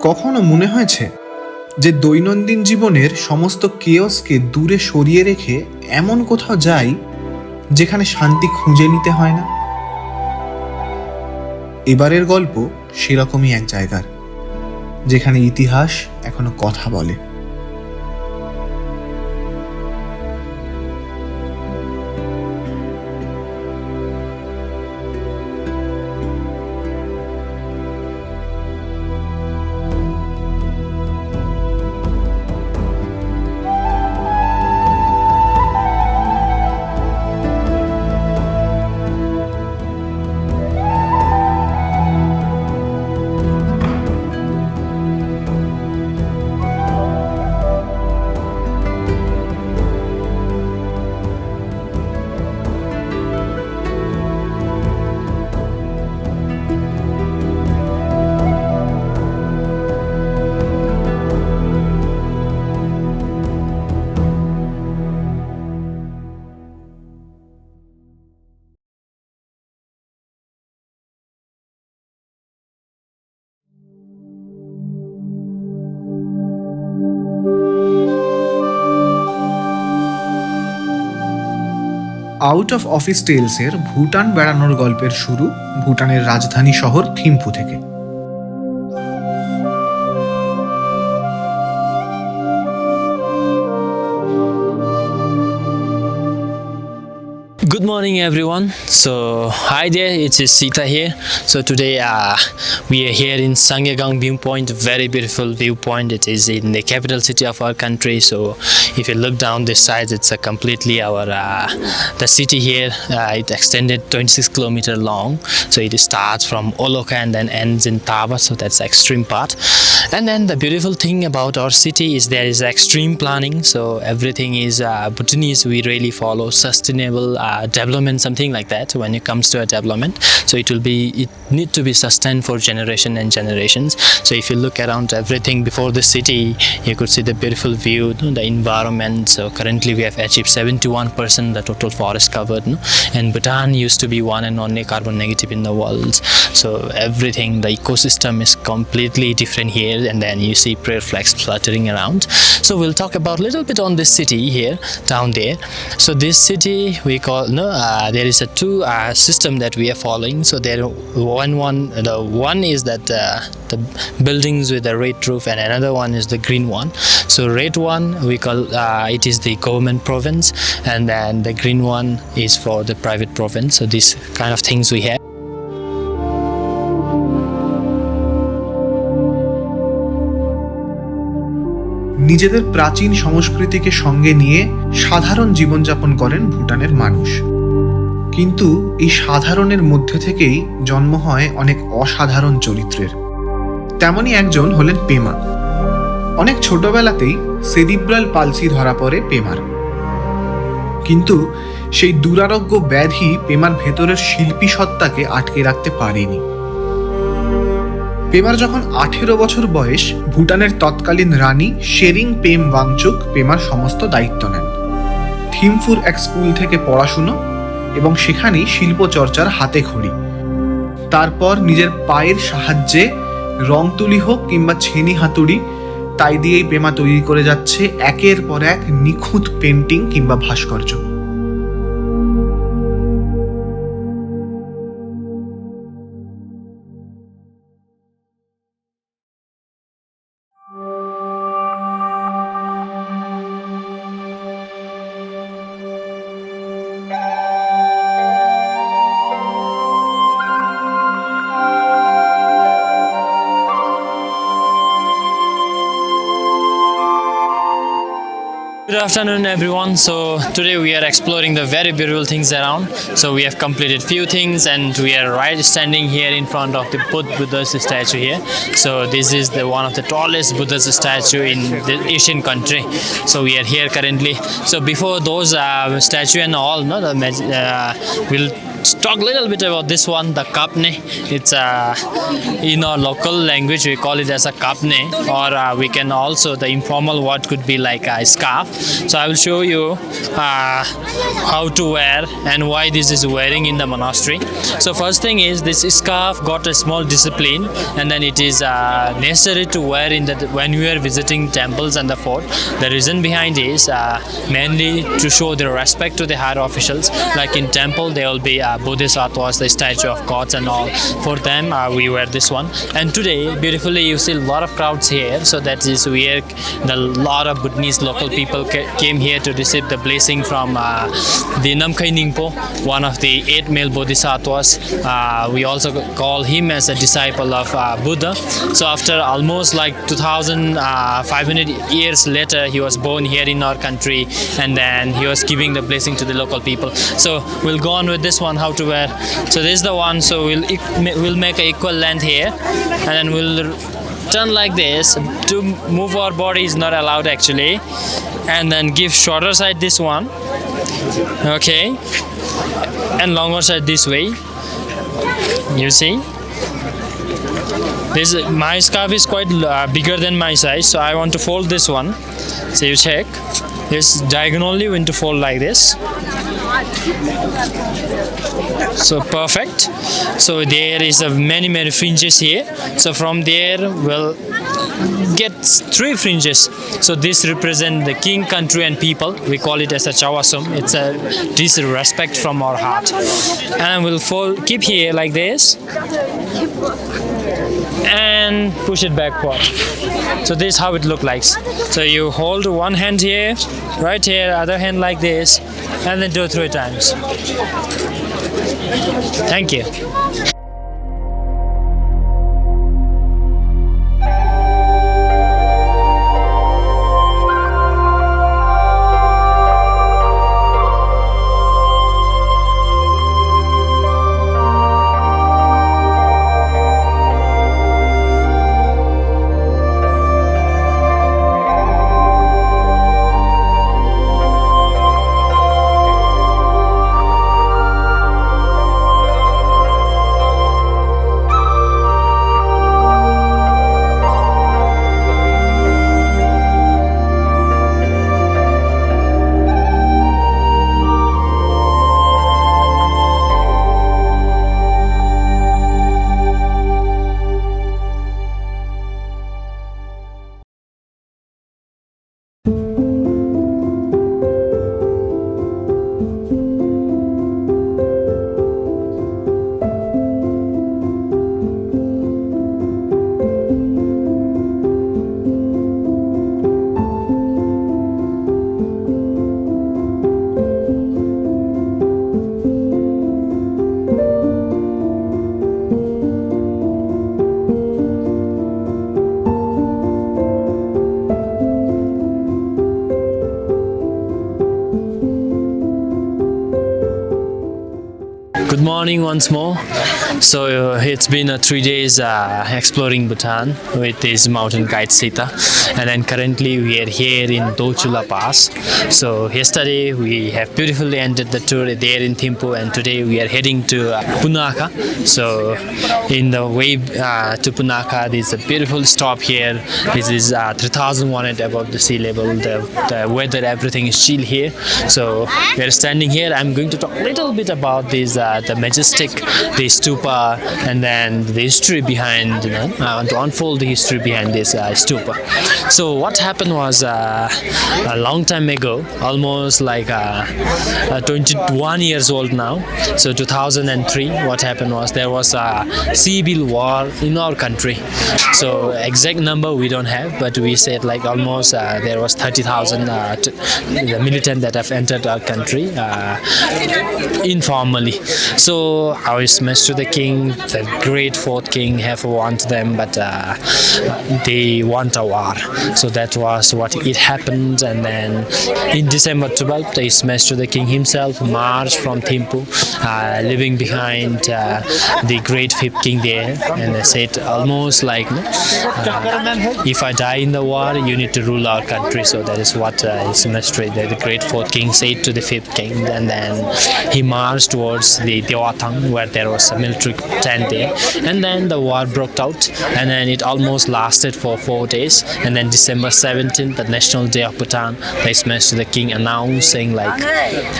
কখনো মনে হয়েছে যে দৈনন্দিন জীবনের সমস্ত কেয়সকে দূরে সরিয়ে রেখে এমন কোথাও যাই যেখানে শান্তি খুঁজে নিতে হয় না? এবারের গল্প সেরকমই এক জায়গার, যেখানে ইতিহাস এখনো কথা বলে। আউট অফ অফিস টেলসের ভুটান বেড়ানোর গল্পের শুরু ভুটানের রাজধানী শহর থিম্পু থেকে। Good morning everyone. So hi there, it's Sita here. So today we are here in Sangyegang viewpoint, very beautiful viewpoint. It is in the capital city of our country. So if you look down this side, it's a completely our the city here. It extended 26 kilometer long. So it starts from Oloka and then ends in Taba. So that's the extreme part. And then the beautiful thing about our city is there is extreme planning. So everything is Bhutanese. We really follow sustainable development, something like that when it comes to a development. So it need to be sustained for generation and generations. So if you look around everything before the city, you could see the beautiful view, the environment. So currently we have achieved 71% the total forest covered, and Bhutan used to be one and only carbon negative in the world. So everything, the ecosystem is completely different here, and then you see prayer flags fluttering around. So we'll talk about a little bit on this city here down there. So this city we call there is a two system that we are following. So there the one is that the buildings with the red roof, and another one is the green one. So red one we call it is the government province, and then the green one is for the private province. So these kind of things we have. নিজেদের প্রাচীন সংস্কৃতিকে সঙ্গে নিয়ে সাধারণ জীবনযাপন করেন ভুটানের মানুষ, কিন্তু এই সাধারণের মধ্যে থেকেই জন্ম হয় অনেক অসাধারণ চরিত্রের। তেমনই একজন হলেন পেমা। অনেক ছোটবেলাতেই সেরিব্রাল পালসি ধরা পড়ে পেমার, কিন্তু সেই দুরারোগ্য ব্যাধি পেমার ভেতরের শিল্পী সত্তাকে আটকে রাখতে পারেনি। পেমার যখন 18 বছর বয়স, ভুটানের তৎকালীন রানী শেরিং পেম ওয়াংচুক পেমার সমস্ত দায়িত্ব নেন। থিম্ফুর এক স্কুল থেকে পড়াশুনো এবং সেখানেই শিল্প চর্চার হাতে খড়ি। তারপর নিজের পায়ের সাহায্যে রং তুলি হোক কিংবা ছেনি হাতুড়ি, তাই দিয়েই পেমা তৈরি করে যাচ্ছে একের পর এক নিখুঁত পেন্টিং কিংবা ভাস্কর্য। Good afternoon everyone. So today we are exploring the very beautiful things around. So we have completed few things and we are right standing here in front of the Buddha's statue here. So this is the one of the tallest Buddha's statue in the Asian country. So we are here currently. So before those statue and all, we'll talk a little bit about this one, the kapne. It's in our local language we call it as a kapne, or we can also, the informal word could be like a scarf. So I will show you how to wear and why this is wearing in the monastery. So first thing is this scarf got a small discipline, and then it is necessary to wear in the when you are visiting temples and the fort. The reason behind is mainly to show the respect to the higher officials. Like in temple, there will be bodhisattvas, the statue of gods and all. For them, we wear this one. And today, beautifully, you see a lot of crowds here. So that is where the lot of Bhutanese local people came here to receive the blessing from the Namkhai Ningpo, one of the 8 male bodhisattvas. We also call him as a disciple of Buddha. So after almost like 2,500 years later, he was born here in our country, and then he was giving the blessing to the local people. So we'll go on with this one, how to wear. So this is the one. So we'll make an equal length here, and then we'll turn like this. To move our body is not allowed actually, and then give shorter side this one, okay, and longer side this way. You see, this my scarf is quite bigger than my size, so I want to fold this one. So you check this diagonally, going to fold like this. So perfect. So there is many fringes here. So from there we'll get 3 fringes. So this represent the king, country and people. We call it as a chawasum. It's a disrespect from our heart. And we'll keep here like this and push it backward. So this is how it looks like. So you hold one hand here, right here, other hand like this, and then do 3 times. Thank you. Good morning once more. So it's been 3 days exploring Bhutan with this mountain guide Sita, and then currently we are here in Dochu Pass. So yesterday we have beautifully ended the tour there in Thimphu, and today we are heading to Punakha. So in the way to Punakha, there's a beautiful stop here. This is 3,100 above the sea level. The weather, everything is chill here. So we are standing here. I'm going to talk a little bit about this the majestic, the stupa, and then the history behind. I want to unfold the history behind this stupa. So what happened was a long time ago, almost like 21 years old now. So 2003, what happened was there was a civil war in our country. So exact number we don't have, but we said like almost there was 30,000 the militant that have entered our country informally. So our master the king, the great fourth king, have warned them, but they want a war. So that was what it happened, and then in December 12th, his master the king himself marched from Thimphu, leaving behind the great fifth king there, and they said almost like, if I die in the war, you need to rule our country. So that is what his master, the great fourth king, said to the fifth king, and then he marched towards the Teotihuacan, where there was a military tent there. And then the war broke out, and then it almost lasted for 4 days. And then December 17th, the National Day of Bhutan, the His Majesty the King announced saying like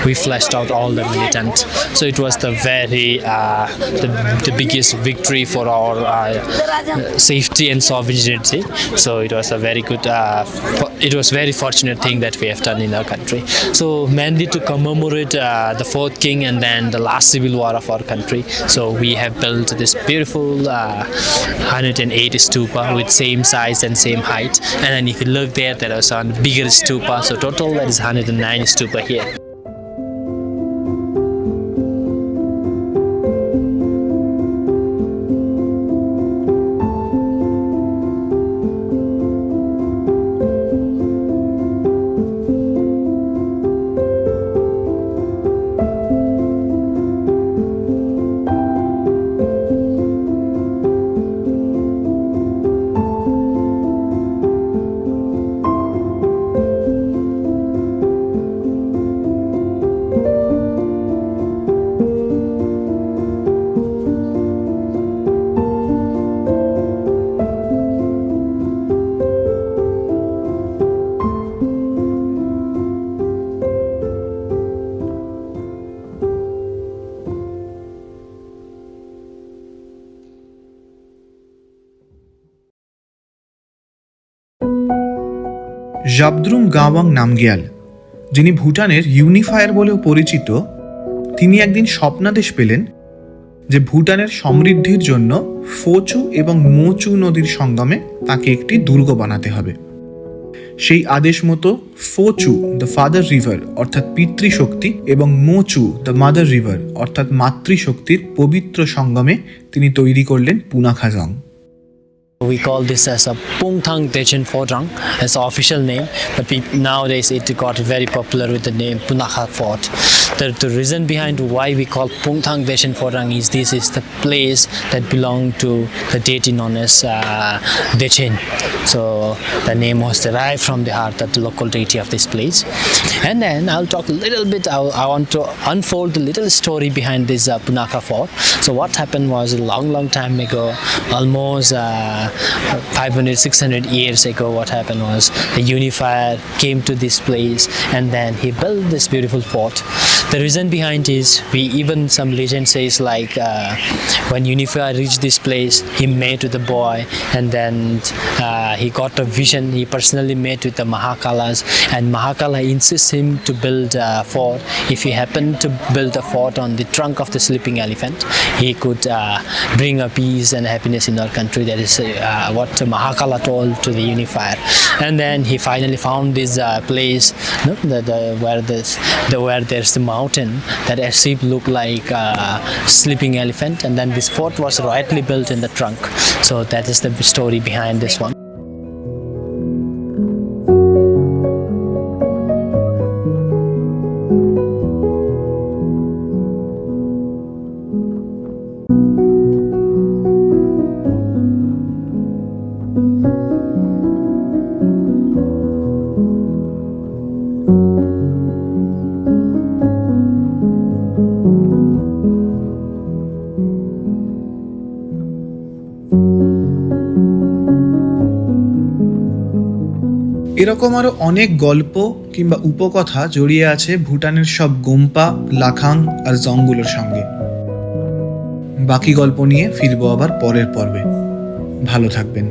we flushed out all the militant. So it was the very the biggest victory for our safety and sovereignty. So it was a very good, it was very fortunate thing that we have done in our country. So mainly to commemorate the fourth king and then the last civil war of our country. So we have built this beautiful 108 stupa with same size and same height. And then if you look there, there is one bigger stupa. So total that is 109 stupa here. জাবদ্রুং গাওয়াং Namgyal, যিনি ভুটানের unifier বলেও পরিচিত, তিনি একদিন স্বপ্নাদেশ পেলেন যে ভুটানের সমৃদ্ধির জন্য ফোচু এবং মোচু নদীর সঙ্গমে তাকে একটি দুর্গ বানাতে হবে। সেই আদেশ মতো ফোচু দ্য ফাদার রিভার অর্থাৎ পিতৃশক্তি এবং মোচু দ্য মাদার রিভার অর্থাৎ মাতৃশক্তির পবিত্র সঙ্গমে তিনি তৈরি করলেন পুনাখা জং। We call this as a Pungthang Dechen Fortrang as the official name, but nowadays it got very popular with the name Punakha Fort. The reason behind why we call Pungthang Dechen Fortrang is this is the place that belonged to the deity known as Dechen. So the name was derived from the heart, that the local deity of this place. And then I'll talk a little bit, I want to unfold the little story behind this Punakha Fort. So what happened was a long time ago, almost 500-600 years ago, what happened was the unifier came to this place and then he built this beautiful fort. The reason behind is, even some legend says like when unifier reached this place, he met with the boy and then he got a vision. He personally met with the Mahakalas, and Mahakala insists him to build a fort. If he happened to build a fort on the trunk of the sleeping elephant, he could bring a peace and happiness in our country. That is what Mahakala told to the unifier. And then he finally found this place, where there's the mountain that as if look like a sleeping elephant, and then this fort was rightly built in the trunk. So that is the story behind this one. এরকম আরো অনেক গল্প কিংবা উপকথা জড়িয়ে আছে ভুটানের সব গোম্পা, লাখাং আর জংগুলোর সঙ্গে। বাকি গল্প নিয়ে ফিরবো আবার পরের পর্বে। ভালো থাকবেন।